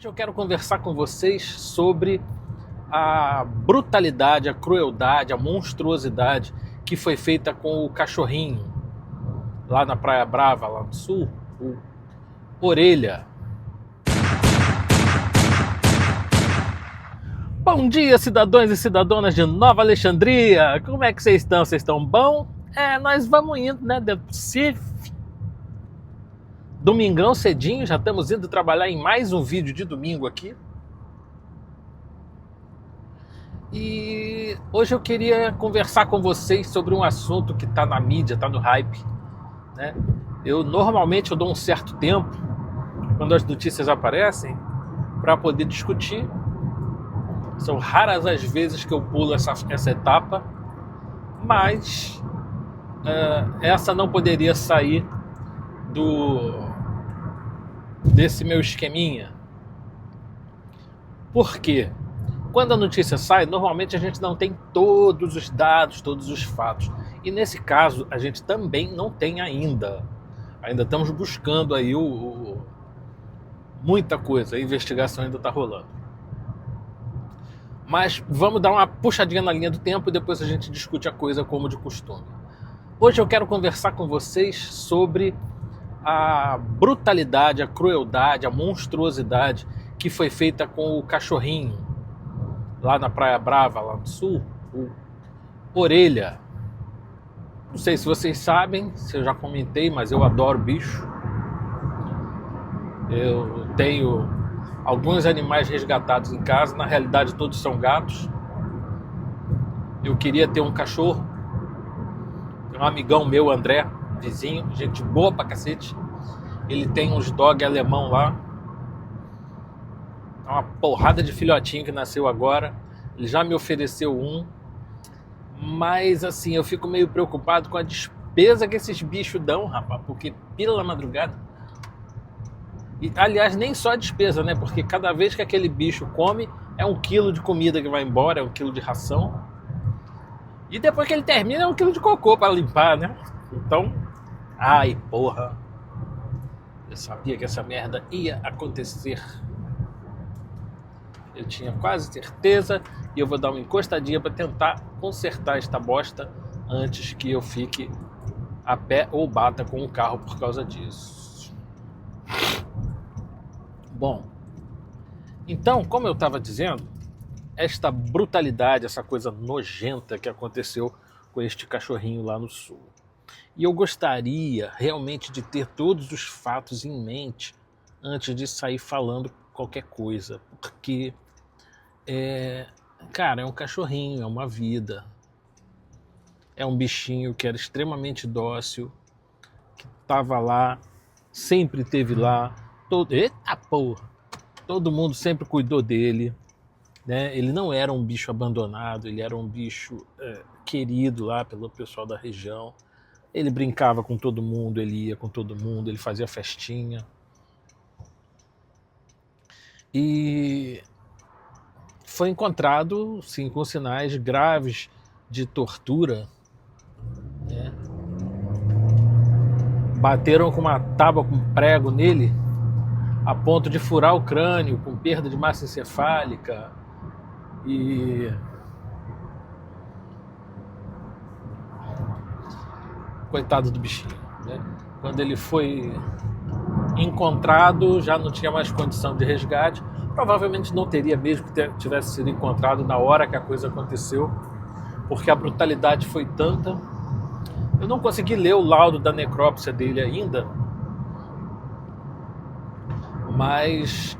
Hoje eu quero conversar com vocês sobre a brutalidade, a crueldade, a monstruosidade que foi feita com o cachorrinho lá na Praia Brava, lá no sul, o Orelha. Bom dia, cidadãos e cidadãs de Nova Alexandria! Como é que vocês estão? Vocês estão bom? Nós vamos indo, né, dentro do possível. Domingão cedinho, já estamos indo trabalhar em mais um vídeo de domingo aqui. E hoje eu queria conversar com vocês sobre um assunto que está na mídia, está no hype, né? Normalmente eu dou um certo tempo, quando as notícias aparecem, para poder discutir. São raras as vezes que eu pulo essa etapa, mas essa não poderia sair desse meu esqueminha. Por quê? Quando a notícia sai, normalmente a gente não tem todos os dados, todos os fatos. E nesse caso, a gente também não tem ainda. Ainda estamos buscando aí muita coisa, a investigação ainda está rolando. Mas vamos dar uma puxadinha na linha do tempo e depois a gente discute a coisa como de costume. Hoje eu quero conversar com vocês sobre a brutalidade, a crueldade, a monstruosidade que foi feita com o cachorrinho lá na Praia Brava, lá no sul, o Orelha. Não sei se vocês sabem, se eu já comentei, mas eu adoro bicho. Eu tenho alguns animais resgatados em casa, na realidade todos são gatos. Eu queria ter um cachorro. Tem um amigão meu, André, vizinho, gente boa pra cacete. Ele tem uns dog alemão lá. Uma porrada de filhotinho que nasceu agora. Ele já me ofereceu um. Mas assim, eu fico meio preocupado com a despesa que esses bichos dão, rapaz. Porque pela madrugada... E, aliás, nem só a despesa, né? Porque cada vez que aquele bicho come, é 1 quilo de comida que vai embora, é 1 quilo de ração. E depois que ele termina, é 1 quilo de cocô para limpar, né? Então, ai, porra. Eu sabia que essa merda ia acontecer. Eu tinha quase certeza. E eu vou dar uma encostadinha para tentar consertar esta bosta antes que eu fique a pé ou bata com o carro por causa disso. Bom, então, como eu estava dizendo, esta brutalidade, essa coisa nojenta que aconteceu com este cachorrinho lá no sul. E eu gostaria realmente de ter todos os fatos em mente antes de sair falando qualquer coisa, porque, cara, é um cachorrinho, é uma vida, é um bichinho que era extremamente dócil, que estava lá, sempre esteve lá, eita porra! Todo mundo sempre cuidou dele, né? Ele não era um bicho abandonado, ele era um bicho querido lá pelo pessoal da região. Ele brincava com todo mundo, ele ia com todo mundo, ele fazia festinha. E foi encontrado, sim, com sinais graves de tortura, né? Bateram com uma tábua com prego nele, a ponto de furar o crânio, com perda de massa encefálica. E coitado do bichinho, né? Quando ele foi encontrado, já não tinha mais condição de resgate. Provavelmente não teria mesmo que tivesse sido encontrado na hora que a coisa aconteceu, porque a brutalidade foi tanta. Eu não consegui ler o laudo da necrópsia dele ainda, mas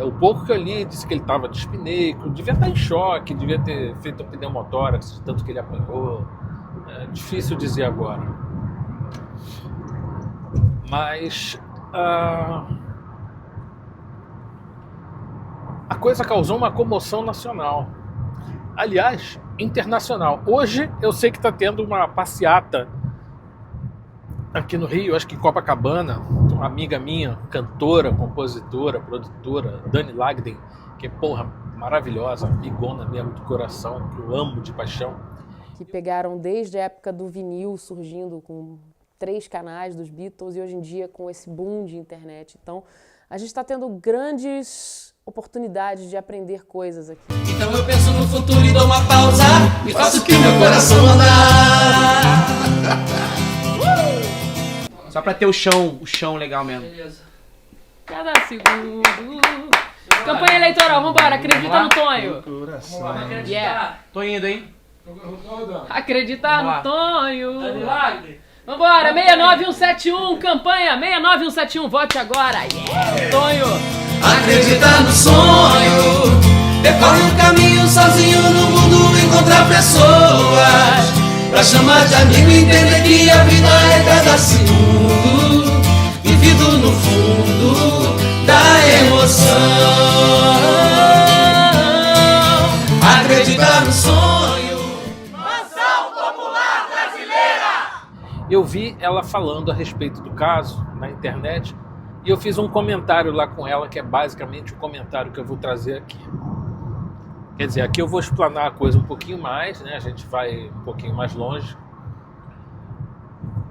o pouco que eu li disse que ele estava dispineico, devia estar em choque, devia ter feito um pneumotórax de tanto que ele apanhou. É difícil dizer agora. Mas a coisa causou uma comoção nacional. Aliás, internacional. Hoje eu sei que está tendo uma passeata aqui no Rio, acho que em Copacabana. Uma amiga minha, cantora, compositora, produtora, Dani Lagden, que é, porra, maravilhosa, amigona mesmo do coração, que eu amo de paixão. Que pegaram desde a época do vinil, surgindo com 3 canais dos Beatles, e hoje em dia com esse boom de internet. Então, A gente está tendo grandes oportunidades de aprender coisas aqui. Então eu penso no futuro e dou uma pausa e faço o que meu coração mandar. Só pra ter o chão legal mesmo. Beleza. Cada segundo. Campanha eleitoral, vambora, acredita no Tonho. Vamos acreditar. Yeah. Tô indo, hein? Acreditar no Vamos Tonho. É milagre. Vambora, 69171, campanha 69171, vote agora. Yeah, Tonho. Acreditar no sonho, percorre um caminho sozinho no mundo, encontrar pessoas pra chamar de amigo e entender que a vida é cada segundo, vivido no fundo da emoção. Acreditar no sonho. Mansão Popular Brasileira. Eu vi ela falando a respeito do caso na internet e eu fiz um comentário lá com ela, que é basicamente o comentário que eu vou trazer aqui. Quer dizer, aqui eu vou explanar a coisa um pouquinho mais, né? A gente vai um pouquinho mais longe.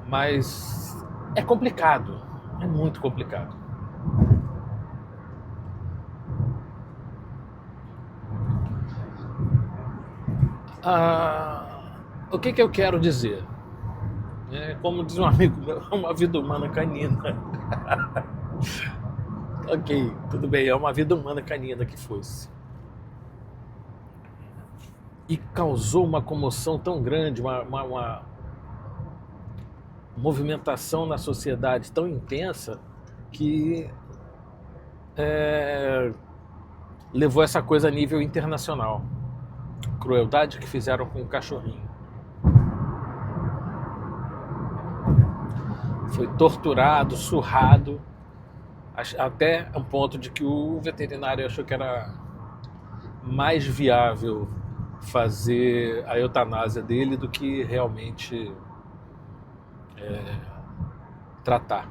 Mas é complicado, é muito complicado. O que eu quero dizer? Como diz um amigo meu, é uma vida humana canina. Ok, tudo bem, é uma vida humana canina que fosse. E causou uma comoção tão grande, uma movimentação na sociedade tão intensa que levou essa coisa a nível internacional. Crueldade que fizeram com o cachorrinho. Foi torturado, surrado, até um ponto de que o veterinário achou que era mais viável fazer a eutanásia dele do que realmente tratar.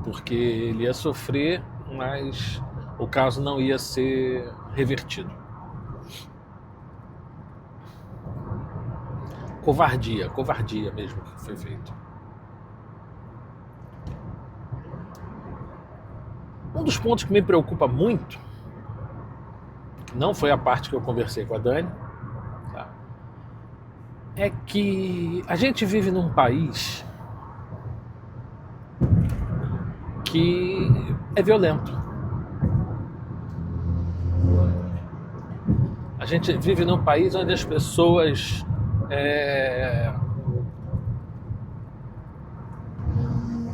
Porque ele ia sofrer, mas o caso não ia ser revertido. Covardia mesmo que foi feito. Um dos pontos que me preocupa muito, não foi a parte que eu conversei com a Dani, tá? É que a gente vive num país que é violento. A gente vive num país onde as pessoas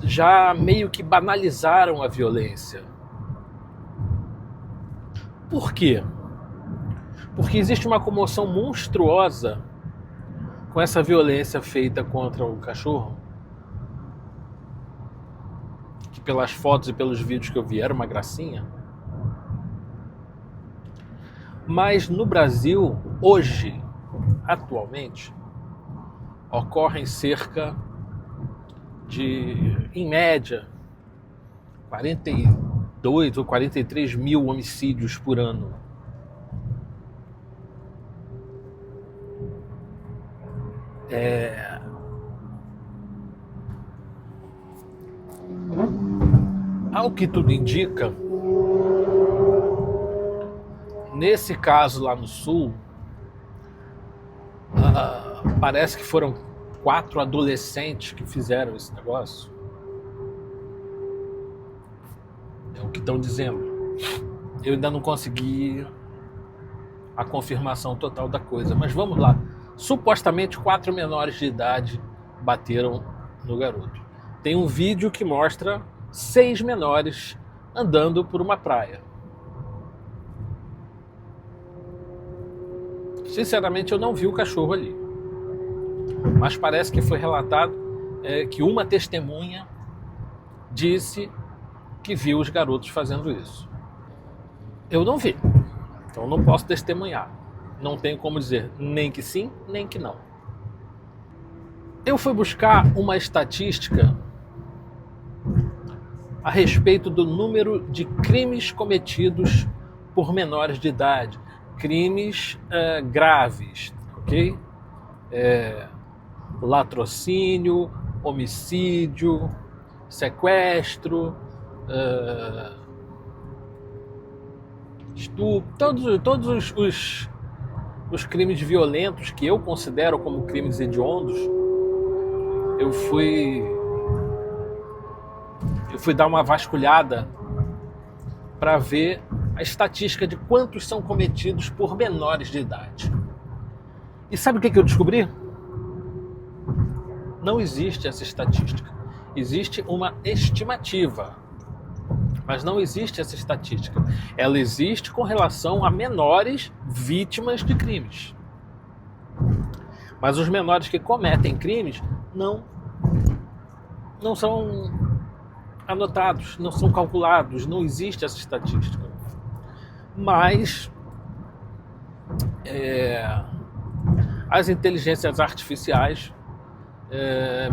já meio que banalizaram a violência. Por quê? Porque existe uma comoção monstruosa com essa violência feita contra o cachorro, que pelas fotos e pelos vídeos que eu vi era uma gracinha. Mas no Brasil, hoje, atualmente, ocorrem cerca de, em média, 42 ou 43 mil homicídios por ano. Ao que tudo indica, nesse caso lá no sul, parece que foram 4 adolescentes que fizeram esse negócio. É o que estão dizendo. Eu ainda não consegui a confirmação total da coisa, mas vamos lá. Supostamente 4 menores de idade bateram no garoto. Tem um vídeo que mostra 6 menores andando por uma praia. Sinceramente, eu não vi o cachorro ali. Mas parece que foi relatado que uma testemunha disse que viu os garotos fazendo isso. Eu não vi, então não posso testemunhar. Não tenho como dizer nem que sim, nem que não. Eu fui buscar uma estatística a respeito do número de crimes cometidos por menores de idade. Crimes graves, ok? Latrocínio, homicídio, sequestro, estupro, todos os crimes violentos que eu considero como crimes hediondos, eu fui dar uma vasculhada para ver a estatística de quantos são cometidos por menores de idade. E sabe o que eu descobri? Não existe essa estatística. Existe uma estimativa, mas não existe essa estatística. Ela existe com relação a menores vítimas de crimes. Mas os menores que cometem crimes não são anotados, não são calculados, não existe essa estatística. Mas as inteligências artificiais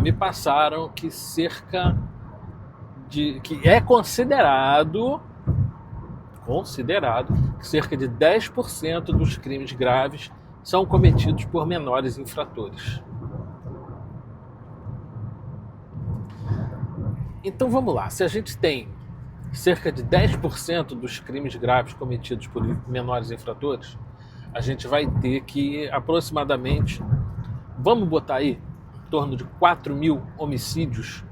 me passaram que que é considerado que cerca de 10% dos crimes graves são cometidos por menores infratores. Então vamos lá, se a gente tem cerca de 10% dos crimes graves cometidos por menores infratores, a gente vai ter que aproximadamente, vamos botar aí, em torno de 4.000 homicídios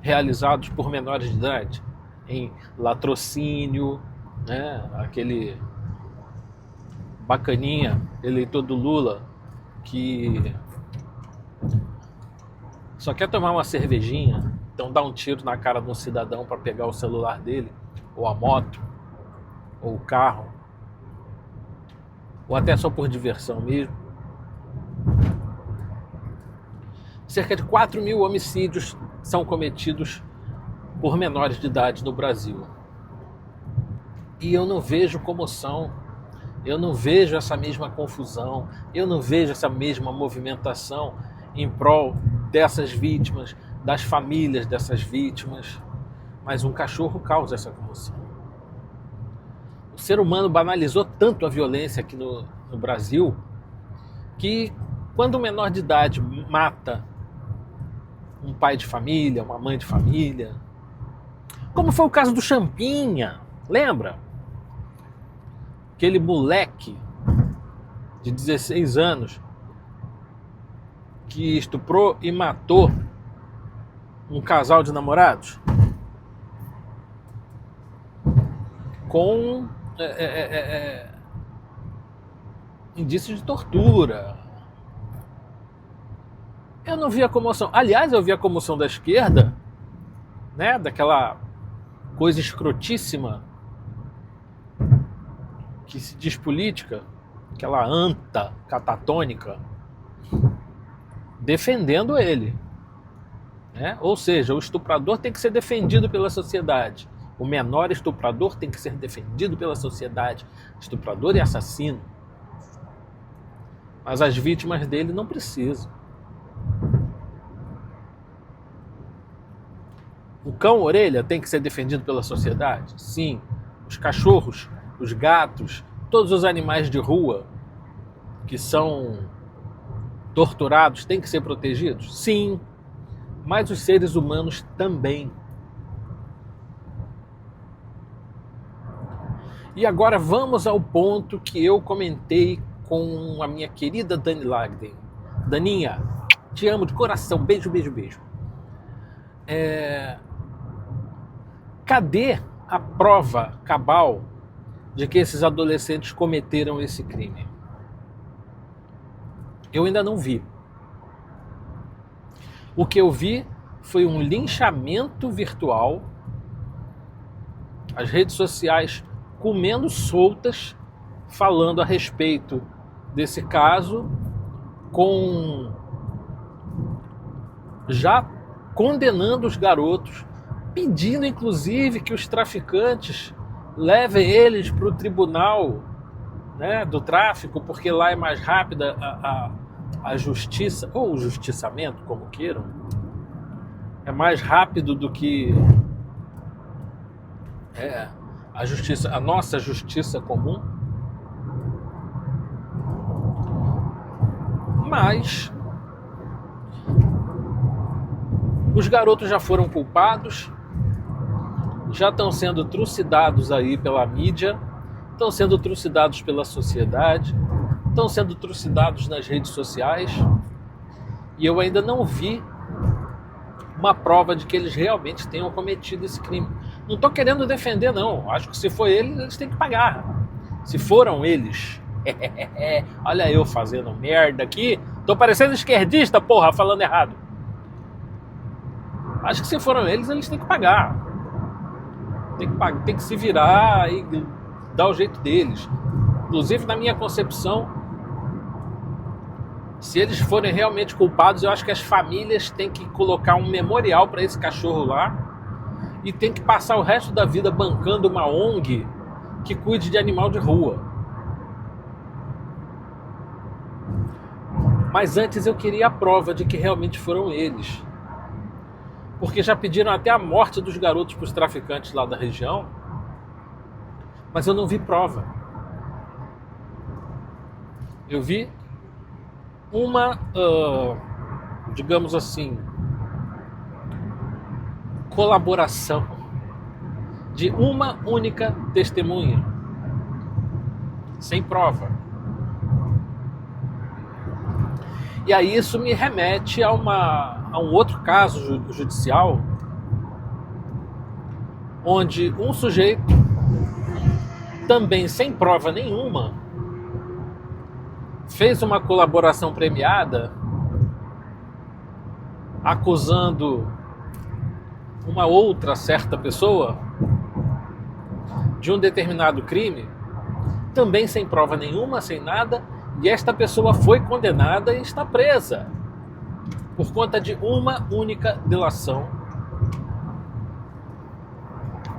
realizados por menores de idade, em latrocínio, né? Aquele bacaninha, eleitor do Lula, que só quer tomar uma cervejinha, então dá um tiro na cara de um cidadão para pegar o celular dele, ou a moto, ou o carro, ou até só por diversão mesmo. Cerca de 4.000 homicídios são cometidos por menores de idade no Brasil. E eu não vejo comoção, eu não vejo essa mesma confusão, eu não vejo essa mesma movimentação em prol dessas vítimas, das famílias dessas vítimas. Mas um cachorro causa essa comoção. O ser humano banalizou tanto a violência aqui no Brasil que quando um menor de idade mata um pai de família, uma mãe de família, como foi o caso do Champinha, lembra? Aquele moleque de 16 anos que estuprou e matou um casal de namorados com indícios de tortura. Eu não vi a comoção. Aliás, eu vi a comoção da esquerda, né? Daquela coisa escrotíssima que se diz política, aquela anta catatônica, defendendo ele, né? Ou seja, o estuprador tem que ser defendido pela sociedade. O menor estuprador tem que ser defendido pela sociedade. Estuprador e assassino. Mas as vítimas dele não precisam. O cão orelha tem que ser defendido pela sociedade? Sim. Os cachorros, os gatos, todos os animais de rua que são torturados têm que ser protegidos? Sim. Mas os seres humanos também. E agora vamos ao ponto que eu comentei com a minha querida Dani Lagden. Daninha, te amo de coração. Beijo, beijo, beijo. Cadê a prova cabal de que esses adolescentes cometeram esse crime? Eu ainda não vi. O que eu vi foi um linchamento virtual, as redes sociais comendo soltas, falando a respeito desse caso, já condenando os garotos, pedindo inclusive que os traficantes levem eles para o tribunal, né, do tráfico, porque lá é mais rápida a justiça, ou o justiçamento, como queiram, é mais rápido do que a justiça, a nossa justiça comum. Mas os garotos já foram culpados, já estão sendo trucidados aí pela mídia, estão sendo trucidados pela sociedade, estão sendo trucidados nas redes sociais, e eu ainda não vi uma prova de que eles realmente tenham cometido esse crime. Não estou querendo defender, não. Acho que se for eles têm que pagar. Se foram eles. Olha eu fazendo merda aqui. Tô parecendo esquerdista, porra, falando errado. Acho que se foram eles têm que pagar. Tem que se virar e dar o jeito deles. Inclusive, na minha concepção, se eles forem realmente culpados, eu acho que as famílias têm que colocar um memorial para esse cachorro lá e tem que passar o resto da vida bancando uma ONG que cuide de animal de rua. Mas antes eu queria a prova de que realmente foram eles. Porque já pediram até a morte dos garotos para os traficantes lá da região, mas eu não vi prova. Eu vi uma, digamos assim, colaboração de uma única testemunha, sem prova. E aí isso me remete a um outro caso judicial, onde um sujeito, também sem prova nenhuma, fez uma colaboração premiada acusando uma outra certa pessoa de um determinado crime, também sem prova nenhuma, sem nada, e esta pessoa foi condenada e está presa por conta de uma única delação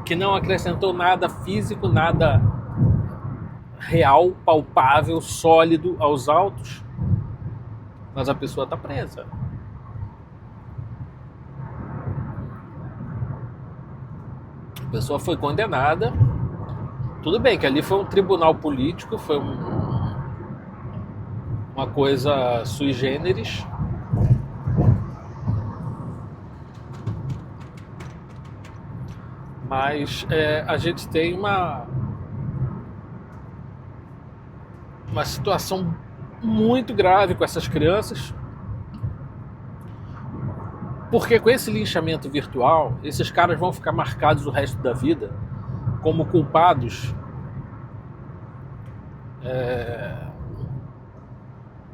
que não acrescentou nada físico, nada real, palpável, sólido aos autos, mas a pessoa está presa. A pessoa foi condenada. Tudo bem que ali foi um tribunal político, foi uma coisa sui generis, mas a gente tem uma situação muito grave com essas crianças, porque com esse linchamento virtual, esses caras vão ficar marcados o resto da vida como culpados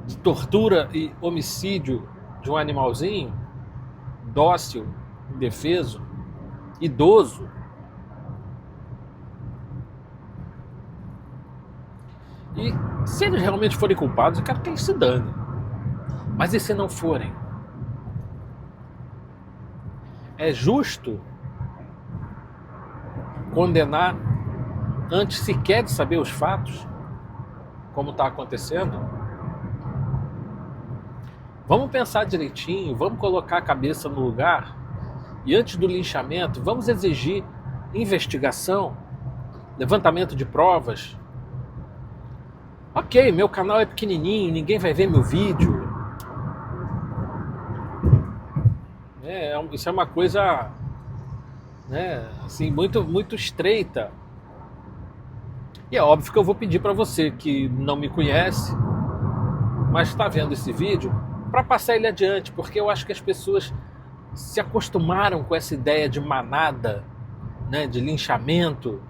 de tortura e homicídio de um animalzinho dócil, indefeso, idoso. E se eles realmente forem culpados, eu quero que eles se danem. Mas e se não forem? É justo condenar antes sequer de saber os fatos, como está acontecendo? Vamos pensar direitinho, vamos colocar a cabeça no lugar e antes do linchamento, vamos exigir investigação, levantamento de provas. Ok, meu canal é pequenininho, ninguém vai ver meu vídeo. Isso é uma coisa, assim, muito, muito estreita. E é óbvio que eu vou pedir para você que não me conhece, mas está vendo esse vídeo, para passar ele adiante, porque eu acho que as pessoas se acostumaram com essa ideia de manada, de linchamento,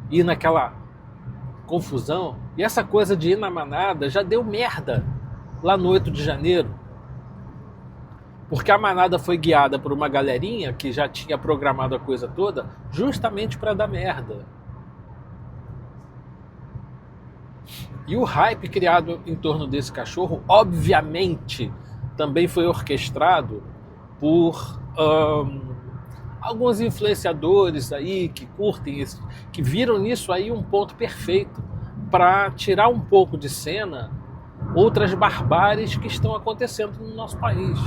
ir naquela confusão. E essa coisa de ir na manada já deu merda lá no 8 de janeiro. Porque a manada foi guiada por uma galerinha que já tinha programado a coisa toda justamente para dar merda. E o hype criado em torno desse cachorro, obviamente, também foi orquestrado por alguns influenciadores aí que curtem isso, que viram nisso aí um ponto perfeito para tirar um pouco de cena outras barbáries que estão acontecendo no nosso país.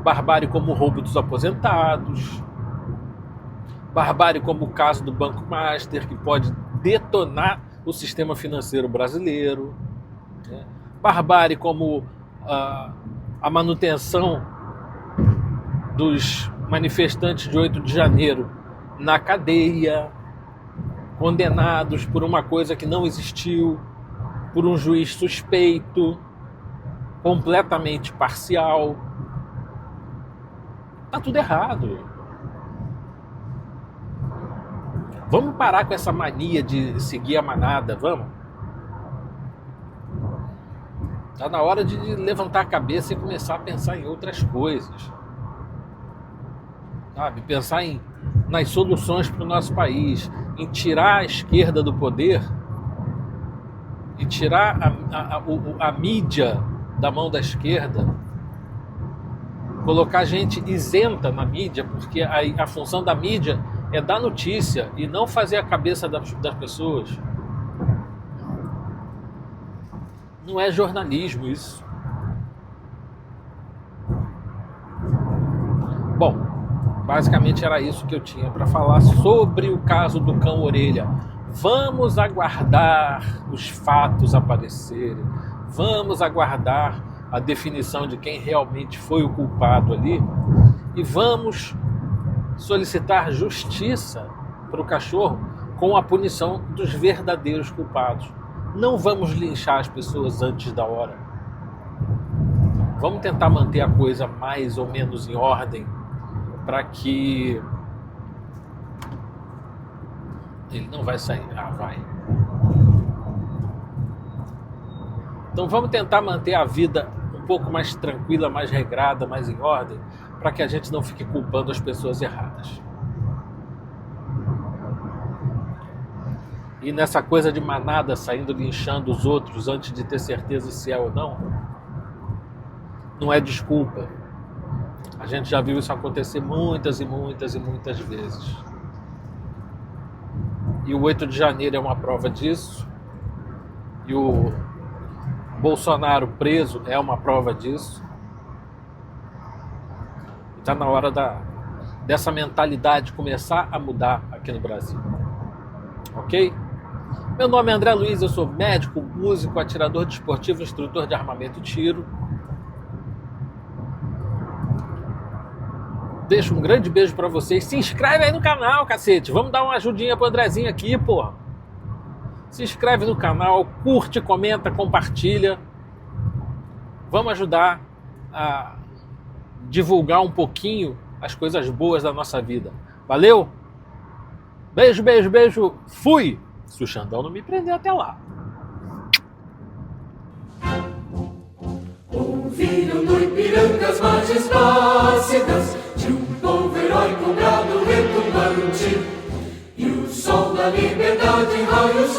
Barbárie como o roubo dos aposentados, barbárie como o caso do Banco Master, que pode detonar o sistema financeiro brasileiro, barbárie como a manutenção dos manifestantes de 8 de janeiro na cadeia, condenados por uma coisa que não existiu, por um juiz suspeito, completamente parcial. Tá tudo errado. Vamos parar com essa mania de seguir a manada, vamos? Tá na hora de levantar a cabeça e começar a pensar em outras coisas. Sabe? Pensar nas soluções para o nosso país, em tirar a esquerda do poder e tirar a mídia da mão da esquerda, colocar gente isenta na mídia, porque a função da mídia é dar notícia e não fazer a cabeça das pessoas. Não é jornalismo isso. Bom, basicamente era isso que eu tinha para falar sobre o caso do cão orelha. Vamos aguardar os fatos aparecerem. Vamos aguardar a definição de quem realmente foi o culpado ali. E vamos solicitar justiça para o cachorro com a punição dos verdadeiros culpados. Não vamos linchar as pessoas antes da hora. Vamos tentar manter a coisa mais ou menos em ordem para que... Ele não vai sair. Ah, vai. Então vamos tentar manter a vida um pouco mais tranquila, mais regrada, mais em ordem, para que a gente não fique culpando as pessoas erradas. E nessa coisa de manada saindo linchando os outros antes de ter certeza se é ou não, não é desculpa. A gente já viu isso acontecer muitas e muitas e muitas vezes. E o 8 de janeiro é uma prova disso. E o Bolsonaro preso é uma prova disso. Está na hora dessa mentalidade começar a mudar aqui no Brasil. Ok? Meu nome é André Luiz, eu sou médico, músico, atirador desportivo, instrutor de armamento e tiro. Deixo um grande beijo pra vocês. Se inscreve aí no canal, cacete. Vamos dar uma ajudinha pro Andrezinho aqui, porra. Se inscreve no canal, curte, comenta, compartilha. Vamos ajudar a divulgar um pouquinho as coisas boas da nossa vida. Valeu? Beijo, beijo, beijo. Fui! Se o Xandão não me prender até lá. Ouviram no Ipiranga as margens plácidas de um povo heróico, um brado retumbante, e o sol da liberdade em raios